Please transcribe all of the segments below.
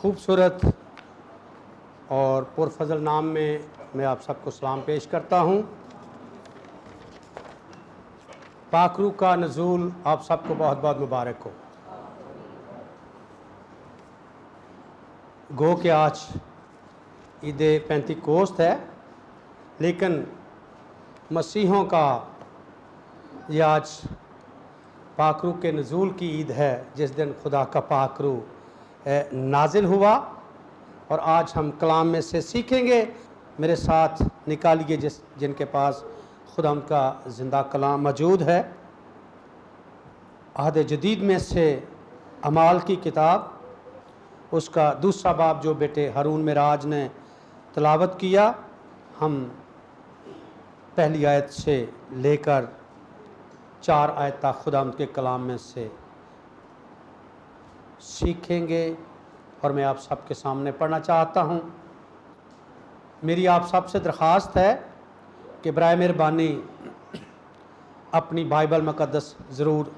खूबसूरत और पुरफजल नाम में मैं आप सबको सलाम पेश करता हूँ। पाक रूह का नज़ूल आप सबको बहुत बहुत मुबारक हो। गो कि आज ईद पेंतीकोस्त है, लेकिन मसीहों का ये आज पाक रूह के नज़ूल की ईद है, जिस दिन खुदा का पाक रूह नाजिल हुआ। और आज हम कलाम में से सीखेंगे। मेरे साथ निकालिए जिनके पास खुदा का ज़िंदा कलाम मौजूद है। अहद जदीद में से अमाल की किताब, उसका दूसरा बाब जो बेटे हारून मिराज ने तिलावत किया, हम पहली आयत से लेकर 4 आयत तक खुदा के कलाम में से सीखेंगे और मैं आप सबके सामने पढ़ना चाहता हूँ। मेरी आप सबसे दरख्वास्त है कि बराए मेहरबानी अपनी बाइबल मुक़द्दस ज़रूर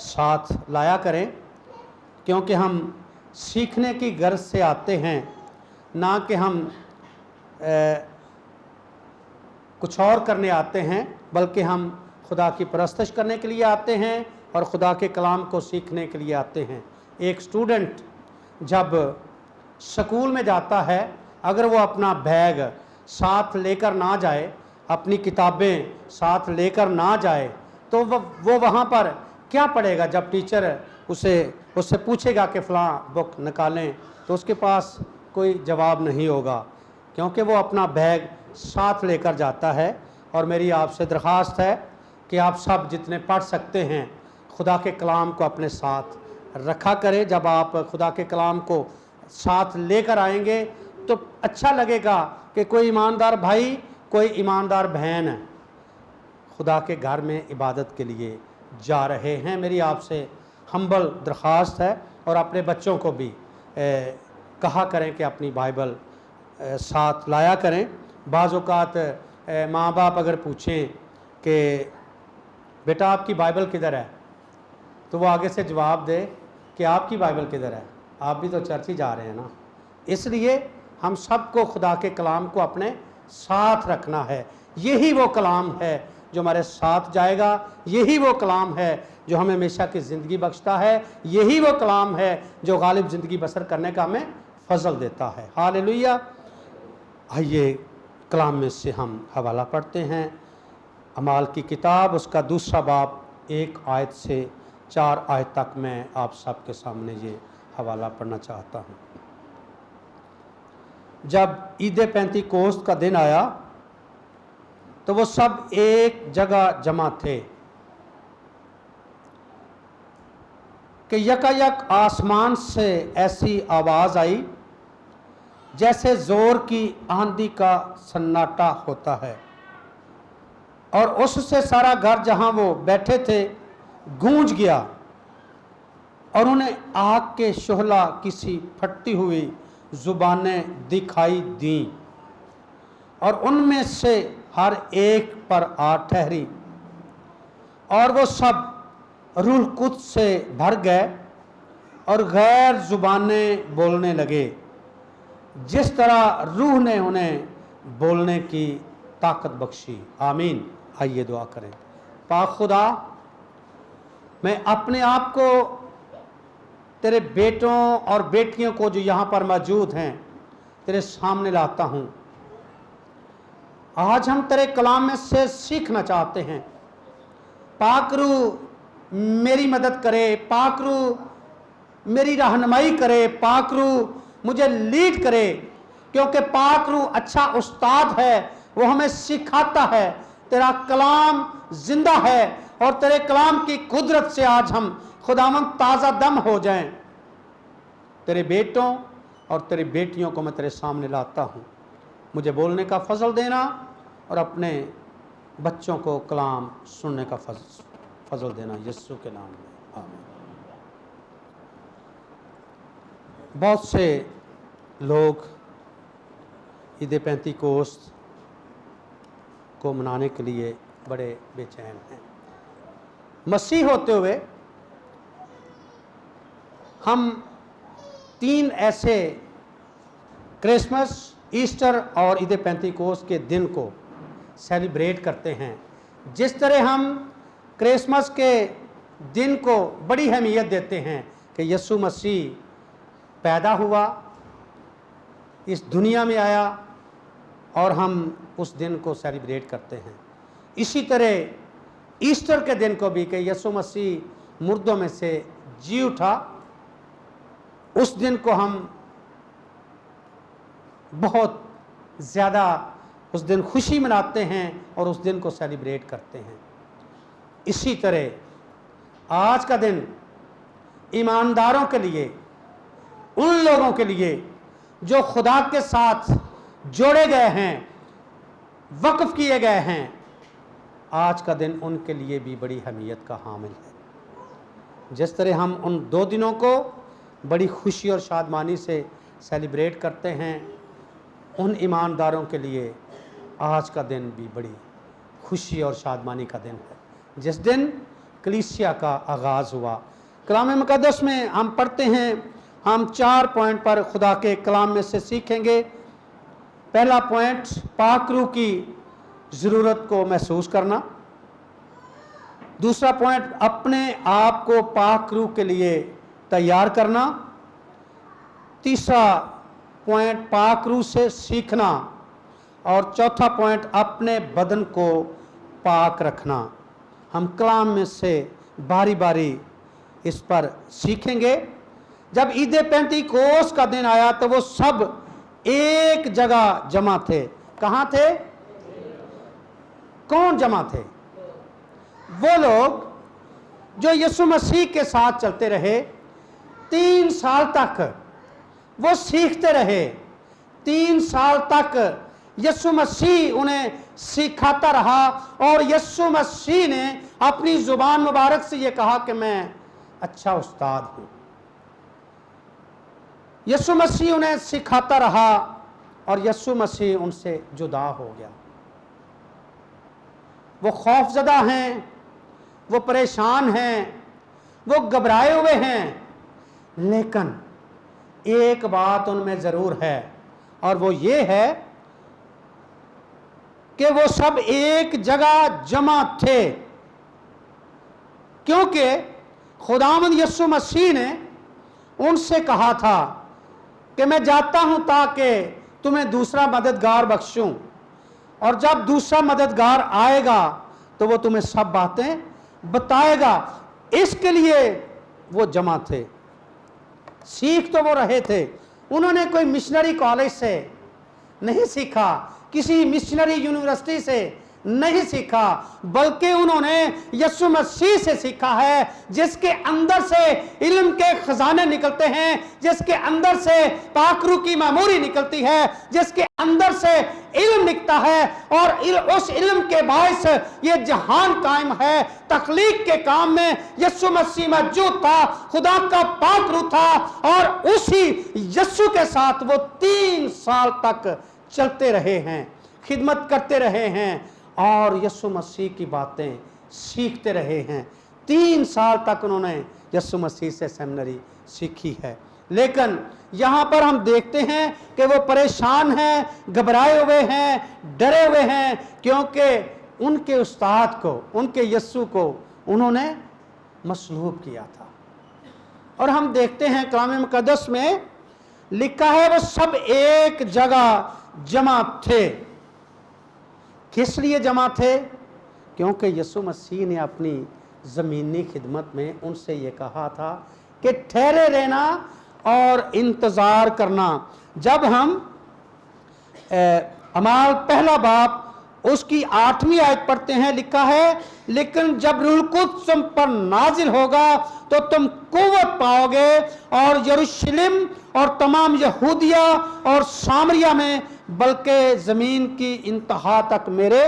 साथ लाया करें, क्योंकि हम सीखने की गर्ज से आते हैं, ना कि हम कुछ और करने आते हैं, बल्कि हम खुदा की परस्तश करने के लिए आते हैं और खुदा के कलाम को सीखने के लिए आते हैं। एक स्टूडेंट जब स्कूल में जाता है, अगर वो अपना बैग साथ लेकर ना जाए, अपनी किताबें साथ लेकर ना जाए, तो वो वहाँ पर क्या पढ़ेगा? जब टीचर उससे पूछेगा कि फ़लाँ बुक निकालें, तो उसके पास कोई जवाब नहीं होगा, क्योंकि वो अपना बैग साथ लेकर जाता है। और मेरी आपसे दरख्वास्त है कि आप सब जितने पढ़ सकते हैं, खुदा के कलाम को अपने साथ रखा करें। जब आप खुदा के कलाम को साथ लेकर आएंगे तो अच्छा लगेगा कि कोई ईमानदार भाई, कोई ईमानदार बहन खुदा के घर में इबादत के लिए जा रहे हैं। मेरी आपसे हम्बल दरख्वास्त है। और अपने बच्चों को भी कहा करें कि अपनी बाइबल साथ लाया करें। बाज़ औक़ात माँ बाप अगर पूछें कि बेटा आपकी बाइबल किधर है, तो वो आगे से जवाब दे कि आपकी बाइबल किधर है, आप भी तो चर्च ही जा रहे हैं ना। इसलिए हम सबको खुदा के कलाम को अपने साथ रखना है। यही वो कलाम है जो हमारे साथ जाएगा, यही वो कलाम है जो हमें हमेशा की ज़िंदगी बख्शता है, यही वो कलाम है जो गालिब ज़िंदगी बसर करने का हमें फजल देता है। हालेलुया। आइए कलाम में से हम हवाला पढ़ते हैं। अमाल की किताब, उसका दूसरा बाब 1 आयत से 4 आयत तक मैं आप सबके सामने ये हवाला पढ़ना चाहता हूँ। जब ईद पेंतीकोस्त का दिन आया तो वो सब एक जगह जमा थे कि यकायक आसमान से ऐसी आवाज़ आई जैसे ज़ोर की आंधी का सन्नाटा होता है, और उससे सारा घर जहाँ वो बैठे थे गूंज गया, और उन्हें आग के शोहला किसी फटती हुई ज़ुबानें दिखाई दी, और उनमें से हर एक पर आ ठहरी, और वो सब रूह कुद्स से भर गए और गैर ज़ुबानें बोलने लगे, जिस तरह रूह ने उन्हें बोलने की ताकत बख्शी। आमीन। आइए दुआ करें। पाक खुदा, मैं अपने आप को तेरे बेटों और बेटियों को जो यहाँ पर मौजूद हैं तेरे सामने लाता हूँ। आज हम तेरे कलाम में से सीखना चाहते हैं। पाक रूह मेरी मदद करे, पाक रूह मेरी रहनुमाई करे, पाक रूह मुझे लीड करे, क्योंकि पाक रूह अच्छा उस्ताद है, वो हमें सिखाता है। तेरा कलाम जिंदा है और तेरे कलाम की कुदरत से आज हम खुदावंद ताज़ा दम हो जाएं। तेरे बेटों और तेरी बेटियों को मैं तेरे सामने लाता हूँ। मुझे बोलने का फजल देना और अपने बच्चों को कलाम सुनने का फजल देना, यीशु के नाम में आमीन। बहुत से लोग ईद पेंतीकोस्त को मनाने के लिए बड़े बेचैन हैं। मसीह होते हुए हम 3 ऐसे क्रिसमस, ईस्टर और ईद पेंतीकोस्त के दिन को सेलिब्रेट करते हैं। जिस तरह हम क्रिसमस के दिन को बड़ी अहमियत देते हैं कि यीशु मसीह पैदा हुआ, इस दुनिया में आया और हम उस दिन को सेलिब्रेट करते हैं, इसी तरह ईस्टर के दिन को भी कि यीशु मसीह मुर्दों में से जी उठा, उस दिन को हम बहुत ज़्यादा उस दिन खुशी मनाते हैं और उस दिन को सेलिब्रेट करते हैं। इसी तरह आज का दिन ईमानदारों के लिए, उन लोगों के लिए जो खुदा के साथ जोड़े गए हैं, वक्फ किए गए हैं, आज का दिन उनके लिए भी बड़ी अहमियत का हामिल है। जिस तरह हम उन 2 दिनों को बड़ी खुशी और शादमानी से सेलिब्रेट करते हैं, उन ईमानदारों के लिए आज का दिन भी बड़ी खुशी और शादमानी का दिन है, जिस दिन कलीसिया का आगाज़ हुआ। कलाम मुक़द्दस में हम पढ़ते हैं, हम 4 पॉइंट पर खुदा के कलाम में से सीखेंगे। पहला पॉइंट, पाक रूह की ज़रूरत को महसूस करना। दूसरा पॉइंट, अपने आप को पाक रूह के लिए तैयार करना। तीसरा पॉइंट, पाक रूह से सीखना। और चौथा पॉइंट, अपने बदन को पाक रखना। हम कलाम में से बारी बारी इस पर सीखेंगे। जब ईद पेंतीकोस्त का दिन आया तो वो सब एक जगह जमा थे। कहाँ थे? कौन जमा थे? वो लोग जो यीशु मसीह के साथ चलते रहे, 3 साल तक वो सीखते रहे। 3 साल तक यीशु मसीह उन्हें सिखाता रहा और यीशु मसीह ने अपनी जुबान मुबारक से ये कहा कि मैं अच्छा उस्ताद हूं। यीशु मसीह उन्हें सिखाता रहा और यीशु मसीह उनसे जुदा हो गया। वो खौफजदा हैं, वो परेशान हैं, वो घबराए हुए हैं, लेकिन एक बात उनमें ज़रूर है और वो ये है कि वो सब एक जगह जमा थे, क्योंकि खुदावंद यीशु मसीह ने उनसे कहा था कि मैं जाता हूं ताकि तुम्हें दूसरा मददगार बख्शूं, और जब दूसरा मददगार आएगा तो वो तुम्हें सब बातें बताएगा। इसके लिए वो जमा थे। सीख तो वो रहे थे। उन्होंने कोई मिशनरी कॉलेज से नहीं सीखा, किसी मिशनरी यूनिवर्सिटी से नहीं सीखा, बल्कि उन्होंने यीशु मसीह से सीखा है, जिसके अंदर से इल्म के खजाने निकलते हैं, जिसके अंदर से पाक रूह की मामूरी निकलती है, जिसके अंदर से इल्म निकलता है और उस इल्म के बायस ये जहान कायम है। तख्लीक के काम में यीशु मसीह मौजूद था, खुदा का पाक रूह था और उसी यीशु के साथ वो 3 साल तक चलते रहे हैं, खिदमत करते रहे हैं और यीशु मसीह की बातें सीखते रहे हैं। 3 साल तक उन्होंने यीशु मसीह से सेमिनरी सीखी है। लेकिन यहाँ पर हम देखते हैं कि वो परेशान हैं, घबराए हुए हैं, डरे हुए हैं, क्योंकि उनके उस्ताद को, उनके यीशु को उन्होंने मसलूब किया था। और हम देखते हैं कलाम मुक़द्दस में लिखा है वो सब एक जगह जमा थे। किस लिए जमा थे? क्योंकि यीशु मसीह ने अपनी ज़मीनी खिदमत में उनसे ये कहा था कि ठहरे रहना और इंतज़ार करना। जब हम अमाल पहला बाब उसकी 8वीं आयत पढ़ते हैं, लिखा है, लेकिन जब रूह कुद्स तुम पर नाजिल होगा तो तुम कुव्वत पाओगे और यरूशलेम और तमाम यहूदिया और सामरिया में बल्कि ज़मीन की इंतहा तक मेरे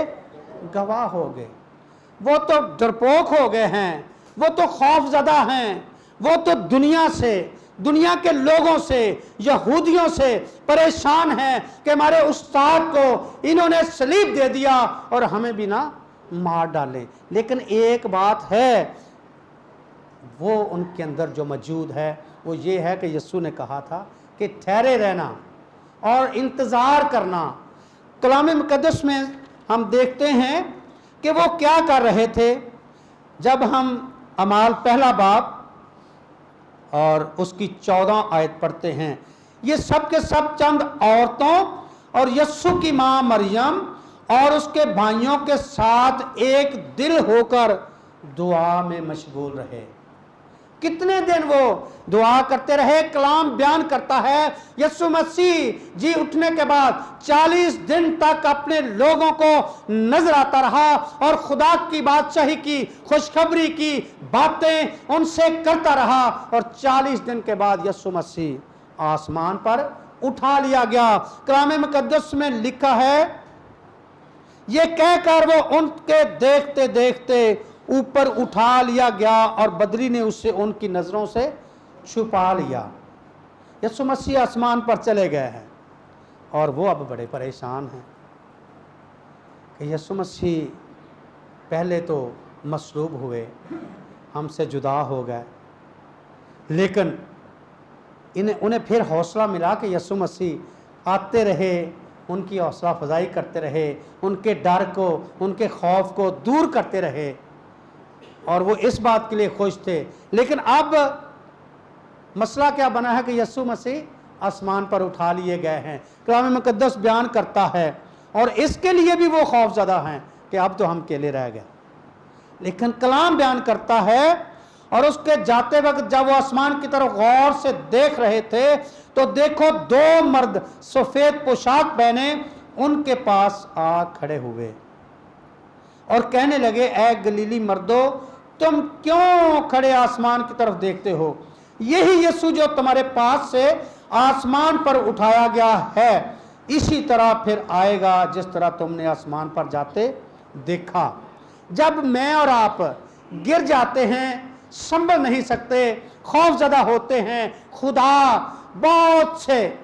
गवाह हो गए। वो तो डरपोक हो गए हैं, वो तो खौफज़दा हैं, वो तो दुनिया से, दुनिया के लोगों से, यहूदियों से परेशान हैं कि हमारे उस्ताद को इन्होंने सलीब दे दिया और हमें भी ना मार डालें। लेकिन एक बात है, वो उनके अंदर जो मौजूद है वो ये है कि यीशु ने कहा था कि ठहरे रहना, और इंतज़ार करना। कलाम मुक़द्दस में हम देखते हैं कि वो क्या कर रहे थे। जब हम अमाल पहला बाब और उसकी 14 आयत पढ़ते हैं, ये सब के सब चंद औरतों और यस्सु की माँ मरियम और उसके भाइयों के साथ एक दिल होकर दुआ में मशगूल रहे। कितने दिन वो दुआ करते रहे। कलाम बयान करता है यीशु मसीह जी उठने के बाद 40 दिन तक अपने लोगों को नजर आता रहा और खुदा की बादशाही की खुशखबरी की बातें उनसे करता रहा, और 40 दिन के बाद यीशु मसीह आसमान पर उठा लिया गया। कलाम मुक़द्दस में लिखा है, ये कहकर वो उनके देखते देखते ऊपर उठा लिया गया और बदरी ने उससे उनकी नजरों से छुपा लिया। यीशु मसीह आसमान पर चले गए हैं और वो अब बड़े परेशान हैं कि यीशु मसीह पहले तो मसलूब हुए, हमसे जुदा हो गए, लेकिन उन्हें फिर हौसला मिला कि यीशु मसीह आते रहे, उनकी हौसला अफजाई करते रहे, उनके डर को, उनके खौफ को दूर करते रहे, और वो इस बात के लिए खुश थे। लेकिन अब मसला क्या बना है कि यीशु मसीह आसमान पर उठा लिए गए हैं। कलाम मुक़द्दस बयान करता है, और इसके लिए भी वो खौफज़दा हैं कि अब तो हम अकेले रह गए। लेकिन कलाम बयान करता है, और उसके जाते वक्त जब वो आसमान की तरफ गौर से देख रहे थे तो देखो 2 मर्द सफ़ेद पोशाक पहने उनके पास आ खड़े हुए और कहने लगे, ऐ गलीली मर्दो, तुम क्यों खड़े आसमान की तरफ देखते हो? यही यीशु जो तुम्हारे पास से आसमान पर उठाया गया है, इसी तरह फिर आएगा जिस तरह तुमने आसमान पर जाते देखा। जब मैं और आप गिर जाते हैं, संभल नहीं सकते, खौफज़दा होते हैं, खुदा बहुत से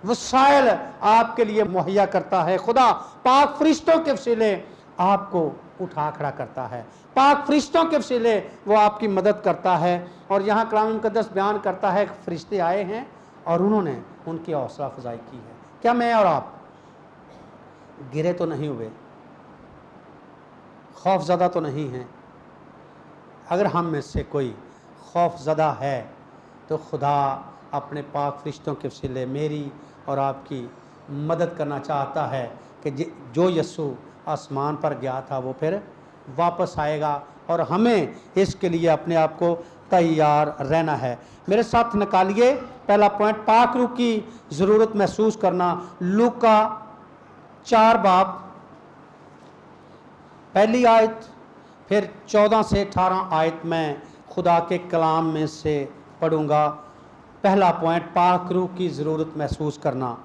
वसाइल आपके लिए मुहैया करता है। खुदा पाक फरिश्तों के वसीले आपको उठा खड़ा करता है, पाक फरिश्तों के वसीले वो आपकी मदद करता है। और यहाँ कलाम मुक़द्दस बयान करता है, फरिश्ते आए हैं और उन्होंने उनकी हौसला अफजाई की है। क्या मैं और आप गिरे तो नहीं हुए, खौफज़दा तो नहीं हैं? अगर हम में से कोई खौफज़दा है तो खुदा अपने पाक फरिश्तों के वसीले मेरी और आपकी मदद करना चाहता है कि जो यीशु आसमान पर गया था वो फिर वापस आएगा, और हमें इसके लिए अपने आप को तैयार रहना है। मेरे साथ निकालिए पहला पॉइंट, पाक रूह की ज़रूरत महसूस करना। लूका 4 बाब पहली आयत, फिर 14 से 18 आयत में खुदा के कलाम में से पढ़ूंगा। पहला पॉइंट, पाक रूह की ज़रूरत महसूस करना।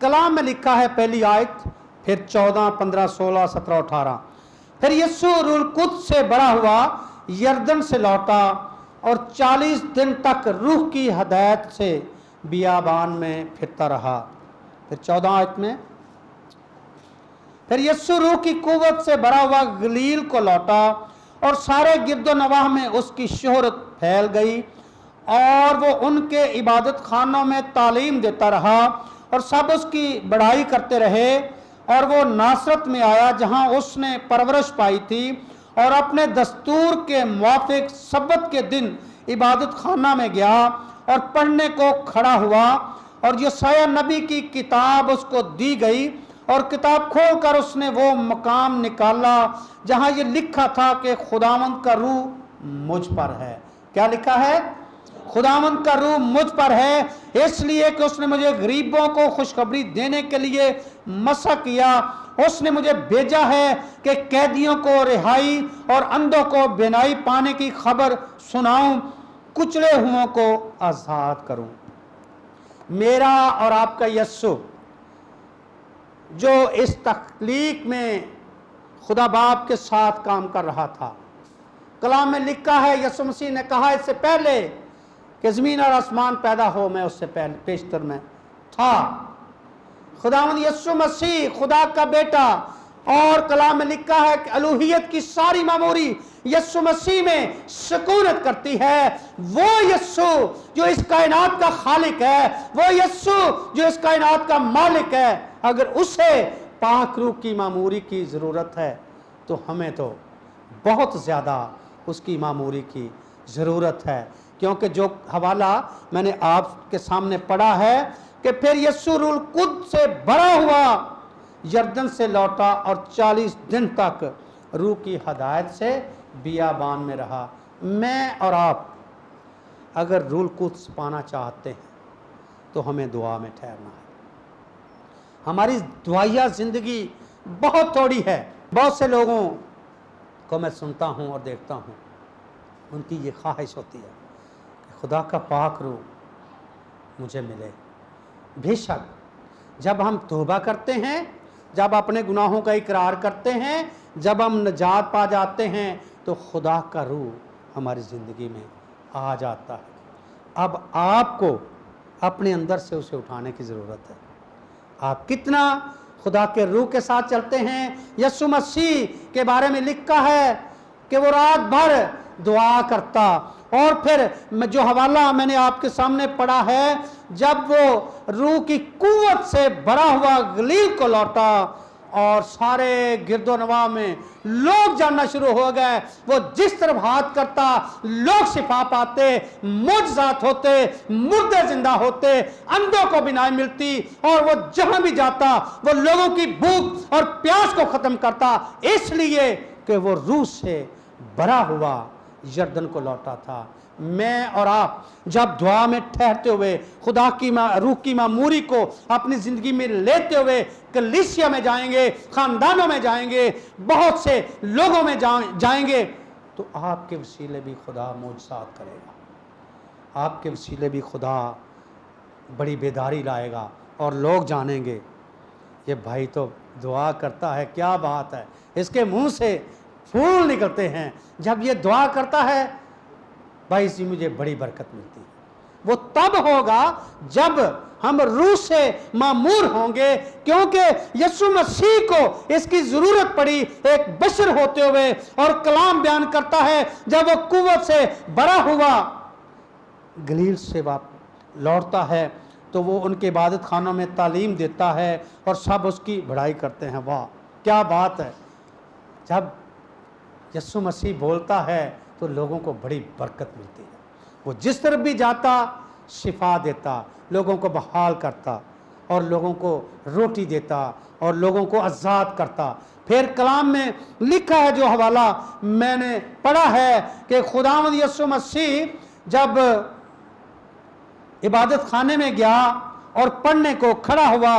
कलाम में लिखा है पहली आयत, फिर 14, 15, 16, 17, 18। फिर यीशु रूह कुद्स से बड़ा हुआ, यरदन से लौटा और 40 दिन तक रूह की हदायत से बियाबान में फिरता रहा। फिर 14 आयत में, फिर यीशु रूह की कुव्वत से भरा हुआ गलील को लौटा और सारे गिरदो नवाह में उसकी शोहरत फैल गई, और वो उनके इबादत खानों में तालीम देता रहा और सब उसकी बढ़ाई करते रहे। और वो नासरत में आया जहां उसने परवरिश पाई थी, और अपने दस्तूर के मुआफिक सब्बत के दिन इबादत खाना में गया और पढ़ने को खड़ा हुआ, और यशायाह नबी की किताब उसको दी गई, और किताब खोलकर उसने वो मकाम निकाला जहां ये लिखा था कि खुदावंद का रूह मुझ पर है। क्या लिखा है? खुदावंद का रूह मुझ पर है, इसलिए कि उसने मुझे गरीबों को खुशखबरी देने के लिए मसा किया। उसने मुझे भेजा है कि कैदियों को रिहाई और अंधों को बिनाई पाने की खबर सुनाऊं, कुचले हुओं को आज़ाद करूं। मेरा और आपका यीशु जो इस तख्लीक में खुदा बाप के साथ काम कर रहा था, कलाम में लिखा है यीशु मसीह ने कहा इससे पहले कि ज़मीन और आसमान पैदा हो, मैं उससे पहले पेशतर में था। खुदावंद यीशु मसीह खुदा का बेटा, और कलाम में लिखा है कि अलूहियत की सारी मामूरी यस्सु मसीह में सुकूनत करती है, वो यस्सु जो इस कायनात का खालिक है, वो यस्सु जो इस कायनात का मालिक है, अगर उसे पाक रूह की मामूरी की ज़रूरत है तो हमें तो बहुत ज़्यादा उसकी मामूरी की ज़रूरत है। क्योंकि जो हवाला मैंने आपके सामने पढ़ा है कि फिर यस्सु रूह कुद्स से भरा हुआ यरदन से लौटा और 40 दिन तक रूह की हदायत से बियाबान में रहा। मैं और आप अगर रूह कुद्स पाना चाहते हैं तो हमें दुआ में ठहरना है। हमारी दुआया ज़िंदगी बहुत थोड़ी है। बहुत से लोगों को मैं सुनता हूँ और देखता हूँ, उनकी ये ख्वाहिश होती है कि खुदा का पाक रूह मुझे मिले। बेशक जब हम तौबा करते हैं, जब अपने गुनाहों का इकरार करते हैं, जब हम निजात पा जाते हैं तो खुदा का रूह हमारी ज़िंदगी में आ जाता है। अब आपको अपने अंदर से उसे उठाने की ज़रूरत है। आप कितना खुदा के रूह के साथ चलते हैं। यस्सु मसीह के बारे में लिखा है कि वो रात भर दुआ करता, और फिर जो हवाला मैंने आपके सामने पढ़ा है, जब वो रूह की कुव्वत से भरा हुआ गलील को लौटा और सारे गिरदोनवा में लोग जानना शुरू हो गए, वो जिस तरफ हाथ करता लोग शिफा पाते, मुआजिज़ात होते, मुर्दे जिंदा होते, अंधों को बिनाई मिलती, और वो जहां भी जाता वो लोगों की भूख और प्यास को खत्म करता, इसलिए कि वो रूह से भरा हुआ यरदन को लौटा था। मैं और आप जब दुआ में ठहरते हुए खुदा की रूह की मामूरी को अपनी ज़िंदगी में लेते हुए कलीसिया में जाएंगे, ख़ानदानों में जाएंगे, बहुत से लोगों में जाएंगे, तो आपके वसीले भी खुदा मुआजिज़ात करेगा। आपके वसीले भी खुदा बड़ी बेदारी लाएगा और लोग जानेंगे ये भाई तो दुआ करता है, क्या बात है, इसके मुंह से फूल निकलते हैं। जब ये दुआ करता है भाई इससे मुझे बड़ी बरकत मिलती है। वो तब होगा जब हम रूह से मामूर होंगे, क्योंकि यीशु मसीह को इसकी ज़रूरत पड़ी एक बशर होते हुए। और कलाम बयान करता है जब वो कुव्वत से भरा हुआ गलील से लौटता है तो वो उनके इबादत खानों में तालीम देता है और सब उसकी बढ़ाई करते हैं। वाह क्या बात है। जब यीशु मसीह बोलता है तो लोगों को बड़ी बरकत मिलती है। वो जिस तरफ भी जाता शिफा देता, लोगों को बहाल करता और लोगों को रोटी देता और लोगों को आज़ाद करता। फिर कलाम में लिखा है, जो हवाला मैंने पढ़ा है, कि खुदावंद यीशु मसीह जब इबादत खाने में गया और पढ़ने को खड़ा हुआ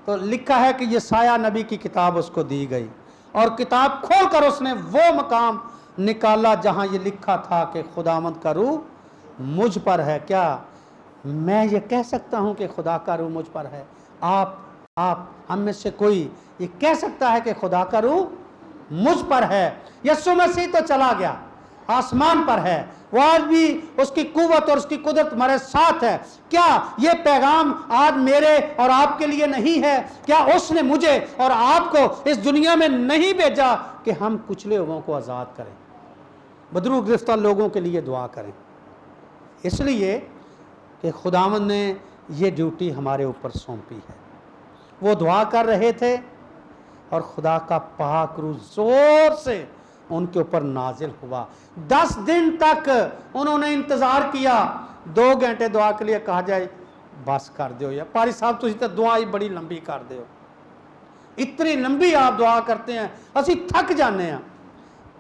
तो लिखा है कि यशायाह नबी की किताब उसको दी गई और किताब खोलकर उसने वो मकाम निकाला जहां ये लिखा था कि खुदावंद का रूह मुझ पर है। क्या मैं ये कह सकता हूं कि खुदा का रूह मुझ पर है? आप हम में से कोई ये कह सकता है कि खुदा का रूह मुझ पर है? यीशु मसीह तो चला गया, आसमान पर है, वो आज भी उसकी कुव्वत और उसकी कुदरत हमारे साथ है। क्या ये पैगाम आज मेरे और आपके लिए नहीं है? क्या उसने मुझे और आपको इस दुनिया में नहीं भेजा कि हम कुचले हुओं को आज़ाद करें, बदरू गिरफ्तार लोगों के लिए दुआ करें? इसलिए कि खुदावंद ने ये ड्यूटी हमारे ऊपर सौंपी है। वो दुआ कर रहे थे और खुदा का पाक रूह जोर से उनके ऊपर नाजिल हुआ। 10 दिन तक उन्होंने इंतज़ार किया। 2 घंटे दुआ के लिए कहा जाए बस कर दो, या पारी साहब तुझी तो दुआ ही बड़ी लंबी कर दो, इतनी लंबी आप दुआ करते हैं असी थक जाने हैं।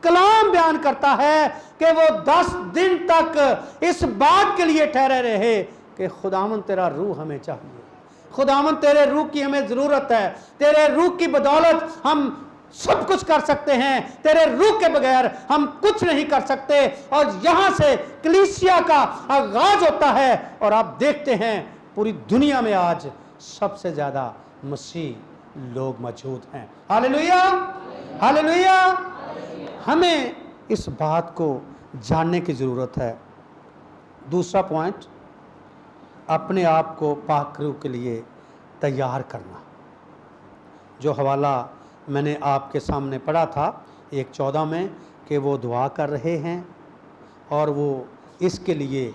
कलाम बयान करता है कि वो 10 दिन तक इस बात के लिए ठहरे रहे कि खुदावंद तेरा रूह हमें चाहिए, खुदावंद तेरे रूह की हमें ज़रूरत है, तेरे रूह की बदौलत हम सब कुछ कर सकते हैं, तेरे रूह के बगैर हम कुछ नहीं कर सकते। और यहाँ से कलीसिया का आगाज होता है और आप देखते हैं पूरी दुनिया में आज सबसे ज़्यादा मसीह लोग मौजूद हैं। Hallelujah, hallelujah. हमें इस बात को जानने की ज़रूरत है। दूसरा पॉइंट, अपने आप को पाक रूह के लिए तैयार करना। जो हवाला میں نے آپ کے سامنے پڑھا تھا 1:14 میں کہ وہ دعا کر رہے ہیں اور وہ اس کے لیے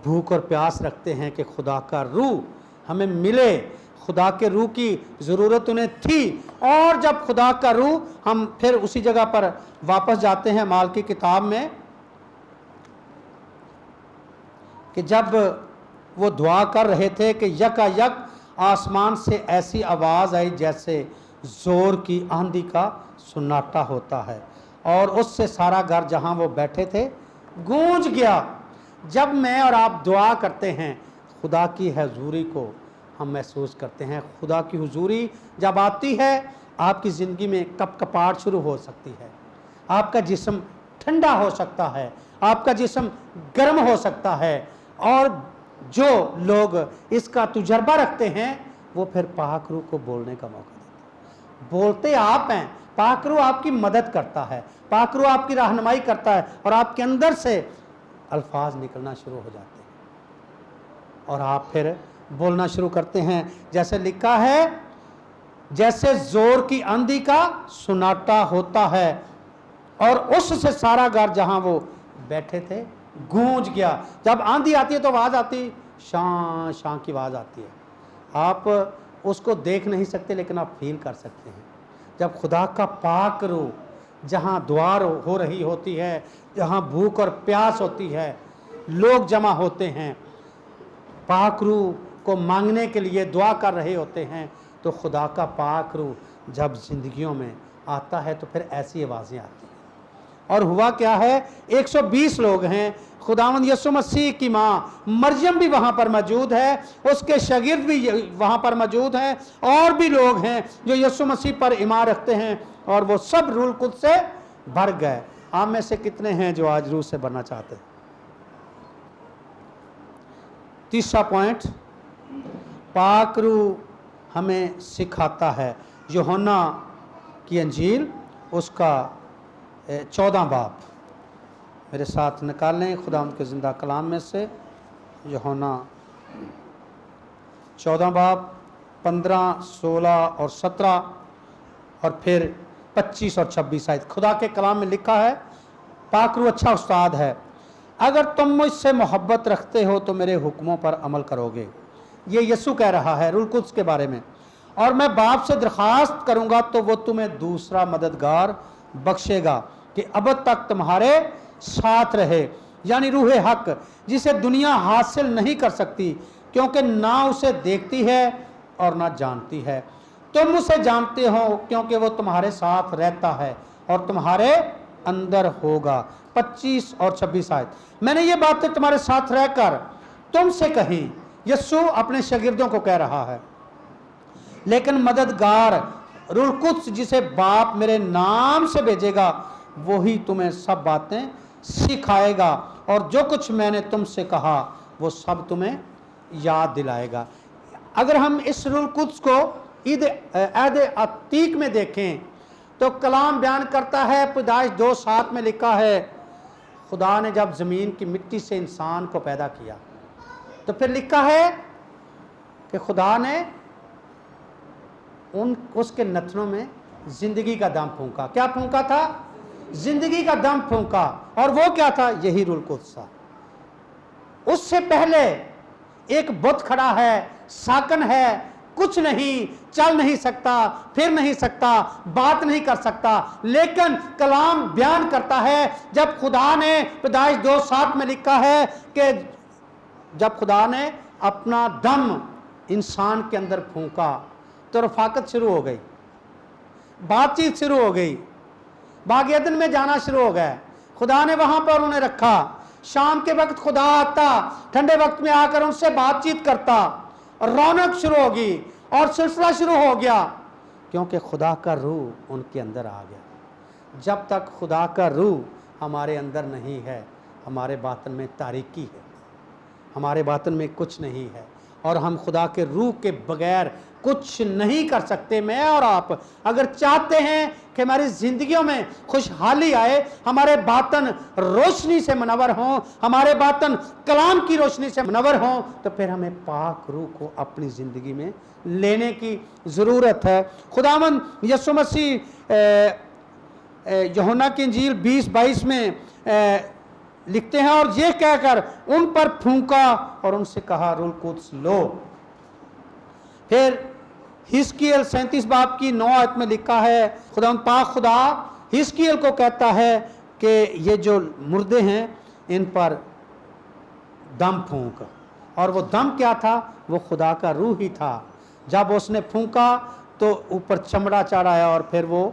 بھوک اور پیاس رکھتے ہیں کہ خدا کا روح ہمیں ملے. خدا کے روح کی ضرورت انہیں تھی. اور جب خدا کا روح, ہم پھر اسی جگہ پر واپس جاتے ہیں اعمال کی کتاب میں, کہ جب وہ دعا کر رہے تھے کہ یکا یک آسمان سے ایسی آواز آئی جیسے زور کی آندھی کا سناٹا ہوتا ہے, اور اس سے سارا گھر جہاں وہ بیٹھے تھے گونج گیا. جب میں اور آپ دعا کرتے ہیں, خدا کی حضوری کو ہم محسوس کرتے ہیں. خدا کی حضوری جب آتی ہے, آپ کی زندگی میں کپ کپاہٹ شروع ہو سکتی ہے, آپ کا جسم ٹھنڈا ہو سکتا ہے, آپ کا جسم گرم ہو سکتا ہے. اور جو لوگ اس کا تجربہ رکھتے ہیں وہ پھر پاک روح کو بولنے کا موقع دیتے ہیں. بولتے آپ ہیں, پاک روح آپ کی مدد کرتا ہے, پاک روح آپ کی رہنمائی کرتا ہے, اور آپ کے اندر سے الفاظ نکلنا شروع ہو جاتے ہیں اور آپ پھر بولنا شروع کرتے ہیں. جیسے لکھا ہے جیسے زور کی آندھی کا سناٹا ہوتا ہے, اور اس سے سارا گھر جہاں وہ بیٹھے تھے گونج گیا. جب آندھی آتی ہے تو آواز آتی, شان شان کی آواز آتی ہے. آپ اس کو دیکھ نہیں سکتے لیکن آپ فیل کر سکتے ہیں. جب خدا کا پاک روح جہاں دعا ہو رہی ہوتی ہے, جہاں بھوک اور پیاس ہوتی ہے, لوگ جمع ہوتے ہیں, پاک روح کو مانگنے کے لیے دعا کر رہے ہوتے ہیں, تو خدا کا پاک روح جب زندگیوں میں آتا ہے تو پھر ایسی آوازیں آتی ہیں. اور ہوا کیا ہے, 120 لوگ ہیں. خداوند یسوع مسیح کی ماں مریم بھی وہاں پر موجود ہے, اس کے شاگرد بھی وہاں پر موجود ہیں, اور بھی لوگ ہیں جو یسوع مسیح پر ایمان رکھتے ہیں, اور وہ سب روح القدس سے بھر گئے. آپ میں سے کتنے ہیں جو آج روح سے بھرنا چاہتے ہیں؟ تیسرا پوائنٹ, پاک روح ہمیں سکھاتا ہے. یوحنا کی انجیل اس کا 14 باب میرے ساتھ نکال لیں خداوند کے زندہ کلام میں سے. یوحنا 14 باب 15, 16 اور 17 اور پھر 25 اور 26 آیت. خدا کے کلام میں لکھا ہے, پاک روح اچھا استاد ہے. اگر تم مجھ سے محبت رکھتے ہو تو میرے حکموں پر عمل کرو گے. یہ یسوع کہہ رہا ہے روح القدس کے بارے میں. اور میں باپ سے درخواست کروں گا تو وہ تمہیں دوسرا مددگار بخشے گا کہ ابد تک تمہارے ساتھ رہے, یعنی روح حق, جسے دنیا حاصل نہیں کر سکتی کیونکہ نہ اسے دیکھتی ہے اور نہ جانتی ہے. تم اسے جانتے ہو کیونکہ وہ تمہارے ساتھ رہتا ہے اور تمہارے اندر ہوگا. 25 اور 26 آیت. میں نے یہ باتیں تمہارے ساتھ رہ کر تم سے کہیں. یسوع اپنے شاگردوں کو کہہ رہا ہے, لیکن مددگار روح القدس جسے باپ میرے نام سے بھیجے گا وہی تمہیں سب باتیں سکھائے گا, اور جو کچھ میں نے تم سے کہا وہ سب تمہیں یاد دلائے گا. اگر ہم اس روح القدس کو عہد عتیق میں دیکھیں تو کلام بیان کرتا ہے, پیدائش 2:7 میں لکھا ہے خدا نے جب زمین کی مٹی سے انسان کو پیدا کیا تو پھر لکھا ہے کہ خدا نے اس کے نتنوں میں زندگی کا دم پھونکا. کیا پھونکا تھا؟ زندگی کا دم پھونکا. اور وہ کیا تھا؟ یہی روح القدس تھا. اس سے پہلے ایک بت کھڑا ہے, ساکن ہے, کچھ نہیں, چل نہیں سکتا, پھر نہیں سکتا, بات نہیں کر سکتا, لیکن کلام بیان کرتا ہے جب خدا نے پیدائش 2:7 میں لکھا ہے کہ جب خدا نے اپنا دم انسان کے اندر پھونکا تو رفاقت شروع ہو گئی, بات چیت شروع ہو گئی, باغ عدن میں جانا شروع ہو گیا. خدا نے وہاں پر انہیں رکھا. شام کے وقت خدا آتا, ٹھنڈے وقت میں آ کر ان سے بات چیت کرتا, اور رونق شروع ہوگی اور سلسلہ شروع ہو گیا, کیونکہ خدا کا روح ان کے اندر آ گیا. جب تک خدا کا روح ہمارے اندر نہیں ہے ہمارے باطن میں تاریکی ہے, ہمارے باطن میں کچھ نہیں ہے. اور ہم خدا کے روح کے بغیر کچھ نہیں کر سکتے۔ میں اور آپ اگر چاہتے ہیں کہ ہماری زندگیوں میں خوشحالی آئے، ہمارے باطن روشنی سے منور ہوں، ہمارے باطن کلام کی روشنی سے منور ہوں، تو پھر ہمیں پاک روح کو اپنی زندگی میں لینے کی ضرورت ہے۔ خداوند یسوع مسیح یوحنا کی انجیل 20:22 میں لکھتے ہیں، اور یہ کہہ کر ان پر پھونکا اور ان سے کہا روح القدس لو۔ پھر حزقیل 37 باب کی 9 آیت میں لکھا ہے، خداوند پاک خدا حزقیل کو کہتا ہے کہ یہ جو مردے ہیں ان پر دم پھونک، اور وہ دم کیا تھا؟ وہ خدا کا روح ہی تھا۔ جب اس نے پھونکا تو اوپر چمڑا چڑھ آیا، اور پھر وہ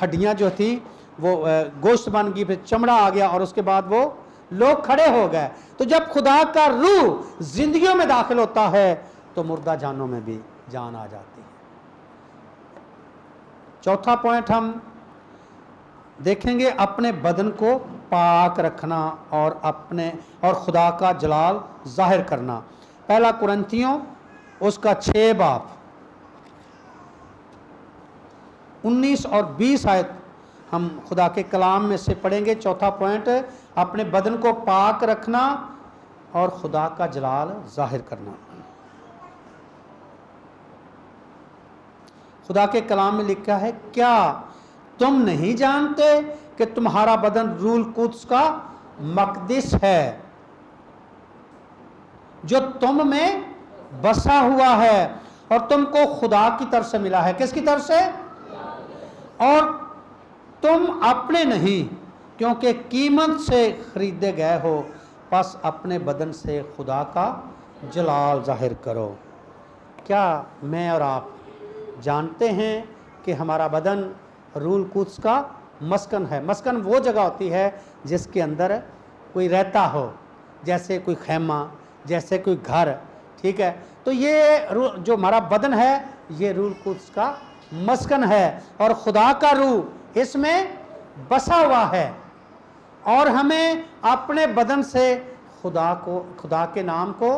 ہڈیاں جو تھی وہ گوشت بن گئی، پھر چمڑا آ گیا، اور اس کے بعد وہ لوگ کھڑے ہو گئے۔ تو جب خدا کا روح زندگیوں میں داخل ہوتا ہے تو مردہ جانوں میں بھی جان آ جاتی ہے۔ چوتھا پوائنٹ ہم دیکھیں گے، اپنے بدن کو پاک رکھنا اور خدا کا جلال ظاہر کرنا۔ پہلا قرنتھیوں اس کا 6 باب 19 اور 20 آیت ہم خدا کے کلام میں سے پڑھیں گے۔ چوتھا پوائنٹ، اپنے بدن کو پاک رکھنا اور خدا کا جلال ظاہر کرنا۔ خدا کے کلام میں لکھا ہے، کیا تم نہیں جانتے کہ تمہارا بدن روح القدس کا مقدس ہے جو تم میں بسا ہوا ہے، اور تم کو خدا کی طرف سے ملا ہے۔ کس کی طرف سے؟ اور تم اپنے نہیں، کیونکہ قیمت سے خریدے گئے ہو، پس اپنے بدن سے خدا کا جلال ظاہر کرو۔ کیا میں اور آپ جانتے ہیں کہ ہمارا بدن روح القدس کا مسکن ہے؟ مسکن وہ جگہ ہوتی ہے جس کے اندر کوئی رہتا ہو، جیسے کوئی خیمہ، جیسے کوئی گھر، ٹھیک ہے؟ تو یہ جو ہمارا بدن ہے یہ روح القدس کا مسکن ہے، اور خدا کا روح اس میں بسا ہوا ہے، اور ہمیں اپنے بدن سے خدا کے نام کو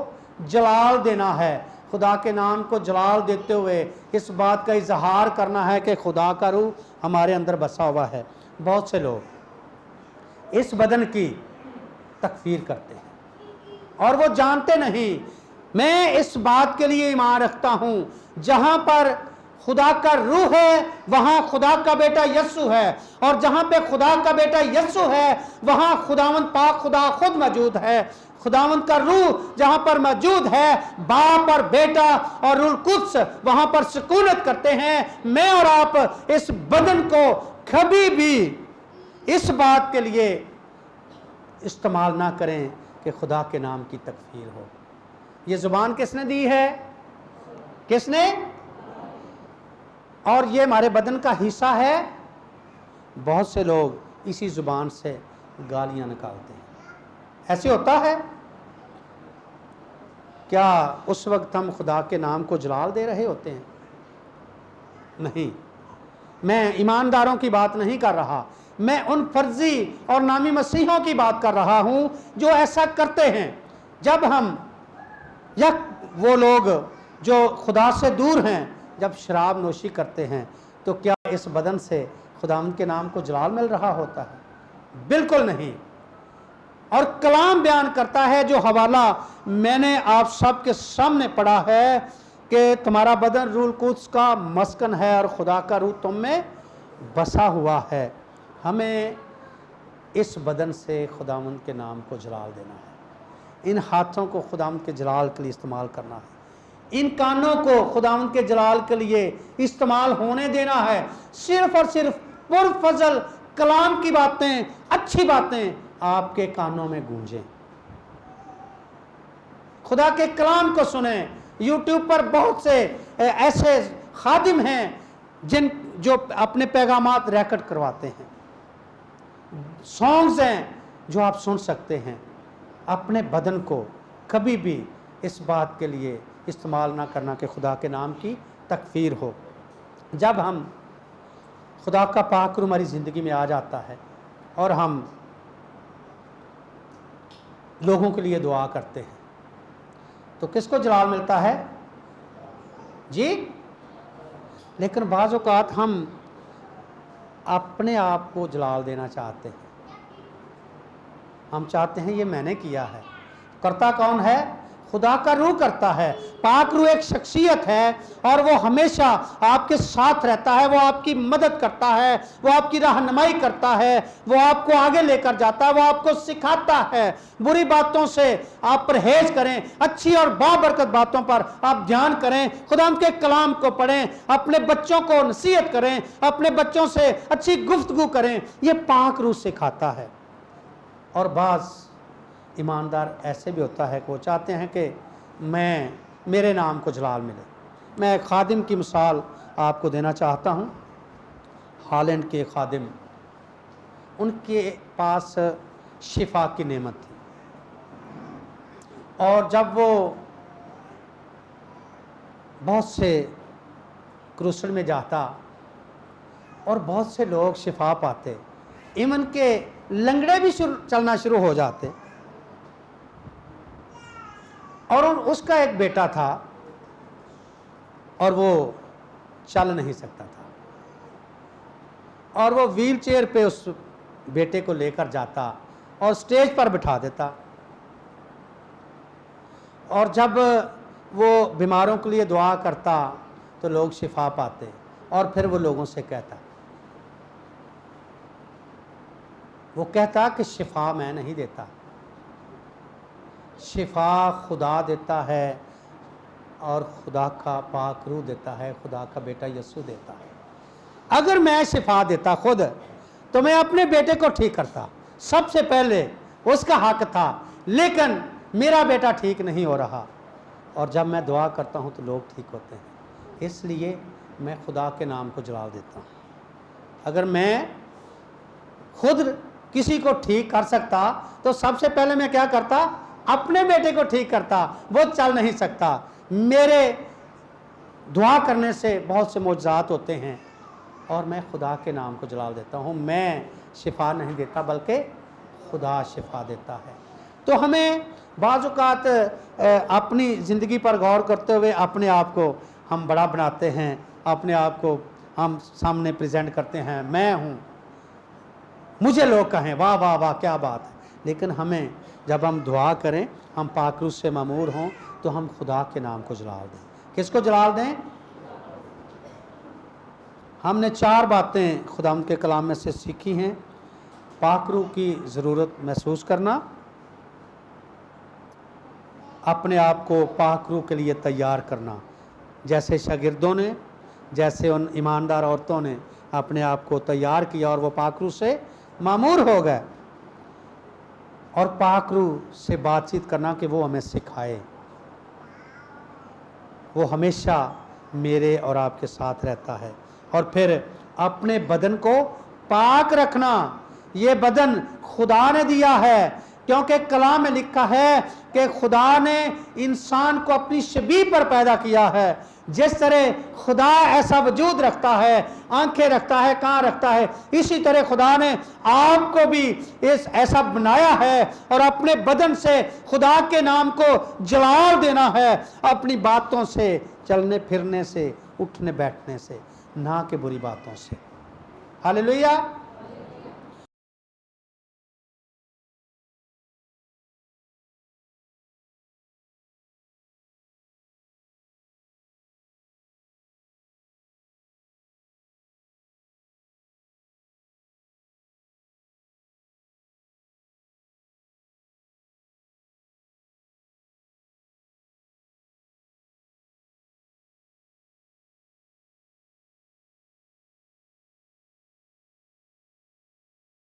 جلال دینا ہے۔ خدا کے نام کو جلال دیتے ہوئے اس بات کا اظہار کرنا ہے کہ خدا کا روح ہمارے اندر بسا ہوا ہے۔ بہت سے لوگ اس بدن کی تکفیر کرتے ہیں اور وہ جانتے نہیں۔ میں اس بات کے لیے ایمان رکھتا ہوں، جہاں پر خدا کا روح ہے وہاں خدا کا بیٹا یسوع ہے، اور جہاں پہ خدا کا بیٹا یسوع ہے وہاں خداوند پاک خدا خود موجود ہے۔ خداوند کا روح جہاں پر موجود ہے، باپ اور بیٹا اور روح القدس وہاں پر سکونت کرتے ہیں۔ میں اور آپ اس بدن کو کبھی بھی اس بات کے لیے استعمال نہ کریں کہ خدا کے نام کی تکفیر ہو۔ یہ زبان کس نے دی ہے؟ کس نے؟ اور یہ ہمارے بدن کا حصہ ہے۔ بہت سے لوگ اسی زبان سے گالیاں نکالتے ہیں۔ ایسے ہوتا ہے؟ کیا اس وقت ہم خدا کے نام کو جلال دے رہے ہوتے ہیں؟ نہیں۔ میں ایمانداروں کی بات نہیں کر رہا، میں ان فرضی اور نامی مسیحوں کی بات کر رہا ہوں جو ایسا کرتے ہیں۔ جب ہم یا وہ لوگ جو خدا سے دور ہیں جب شراب نوشی کرتے ہیں تو کیا اس بدن سے خداوند کے نام کو جلال مل رہا ہوتا ہے؟ بالکل نہیں۔ اور کلام بیان کرتا ہے، جو حوالہ میں نے آپ سب کے سامنے پڑھا ہے، کہ تمہارا بدن روح القدس کا مسکن ہے اور خدا کا روح تم میں بسا ہوا ہے۔ ہمیں اس بدن سے خداوند کے نام کو جلال دینا ہے، ان ہاتھوں کو خداوند کے جلال کے لیے استعمال کرنا ہے، ان کانوں کو خداوند کے جلال کے لیے استعمال ہونے دینا ہے۔ صرف اور صرف پرفضل کلام کی باتیں، اچھی باتیں آپ کے کانوں میں گونجیں، خدا کے کلام کو سنیں۔ یوٹیوب پر بہت سے ایسے خادم ہیں جو اپنے پیغامات ریکارڈ کرواتے ہیں، سانگز ہیں جو آپ سن سکتے ہیں۔ اپنے بدن کو کبھی بھی اس بات کے لیے استعمال نہ کرنا کہ خدا کے نام کی تکفیر ہو۔ جب ہم خدا کا پاک روح ہماری زندگی میں آ جاتا ہے اور ہم لوگوں کے لیے دعا کرتے ہیں तो किसको जलाल मिलता है जी? लेकिन बाज़ औक़ात हम अपने आप को जलाल देना चाहते हैं। हम चाहते हैं ये मैंने किया है। करता कौन है? खुदा का रूह करता है। पाक रूह एक शख्सियत है और वो हमेशा आपके साथ रहता है, वो आपकी मदद करता है, वो आपकी रहनुमाई करता है, वो आपको आगे लेकर जाता है, वो आपको सिखाता है। बुरी बातों से आप परहेज करें, अच्छी और बाबरकत बातों पर आप ध्यान करें, खुदा के कलाम को पढ़ें, अपने बच्चों को नसीहत करें, अपने बच्चों से अच्छी गुफ्तगू करें। ये पाक रूह सिखाता है। और बाज़ ईमानदार ऐसे भी होता है कि वो चाहते हैं कि मेरे नाम को जलाल मिले। मैं एक खादिम की मिसाल आपको देना चाहता हूँ। हॉलैंड के खादिम, उनके पास शिफा की नेमत थी, और जब वो बहुत से क्रूसेड में जाता और बहुत से लोग शिफा पाते, इवन के लंगड़े भी चलना शुरू हो जाते। और उसका एक बेटा था और वो चल नहीं सकता था, और वो व्हील चेयर पे उस बेटे को लेकर जाता और स्टेज पर बिठा देता, और जब वो बीमारों के लिए दुआ करता तो लोग शिफा पाते। और फिर वो लोगों से कहता कि शिफा मैं नहीं देता, शिफा खुदा देता है, और खुदा का पाक रूह देता है, खुदा का बेटा यीशु देता है। अगर मैं शिफा देता खुद तो मैं अपने बेटे को ठीक करता, सबसे पहले उसका हक था, लेकिन मेरा बेटा ठीक नहीं हो रहा, और जब मैं दुआ करता हूँ तो लोग ठीक होते हैं, इसलिए मैं खुदा के नाम को जलाल देता हूँ। अगर मैं खुद किसी को ठीक कर सकता तो सबसे पहले मैं क्या करता? अपने बेटे को ठीक करता। वो चल नहीं सकता, मेरे दुआ करने से बहुत से मौजज़ात होते हैं, और मैं खुदा के नाम को जलाल देता हूँ। मैं शिफा नहीं देता बल्कि खुदा शिफा देता है। तो हमें बाज़ औक़ात अपनी ज़िंदगी पर गौर करते हुए अपने आप को हम बड़ा बनाते हैं, अपने आप को हम सामने प्रेजेंट करते हैं, मैं हूँ, मुझे लोग कहें वाह वाह वाह क्या बात है। लेकिन हमें जब हम दुआ करें, हम पाक रूह से मामूर हों, तो हम खुदा के नाम को जलाल दें। किसको जलाल दें? हमने 4 बातें खुदा के कलाम में से सीखी हैं। पाक रूह की ज़रूरत महसूस करना, अपने आप को पाक रूह के लिए तैयार करना, जैसे शागिर्दों ने, जैसे उन ईमानदार औरतों ने अपने आप को तैयार किया और वो पाक रूह से मामूर हो गए। और पाक रूह से बातचीत करना कि वो हमें सिखाए। वो हमेशा मेरे और आपके साथ रहता है। और फिर अपने बदन को पाक रखना, ये बदन खुदा ने दिया है, क्योंकि कलाम में लिखा है कि खुदा ने इंसान को अपनी शबीह पर पैदा किया है। जिस तरह खुदा ऐसा वजूद रखता है, आंखें रखता है, कान रखता है, इसी तरह खुदा ने आपको भी ऐसा बनाया है, और अपने बदन से खुदा के नाम को जलाल देना है, अपनी बातों से, चलने फिरने से, उठने बैठने से, ना कि बुरी बातों से। हालेलुया।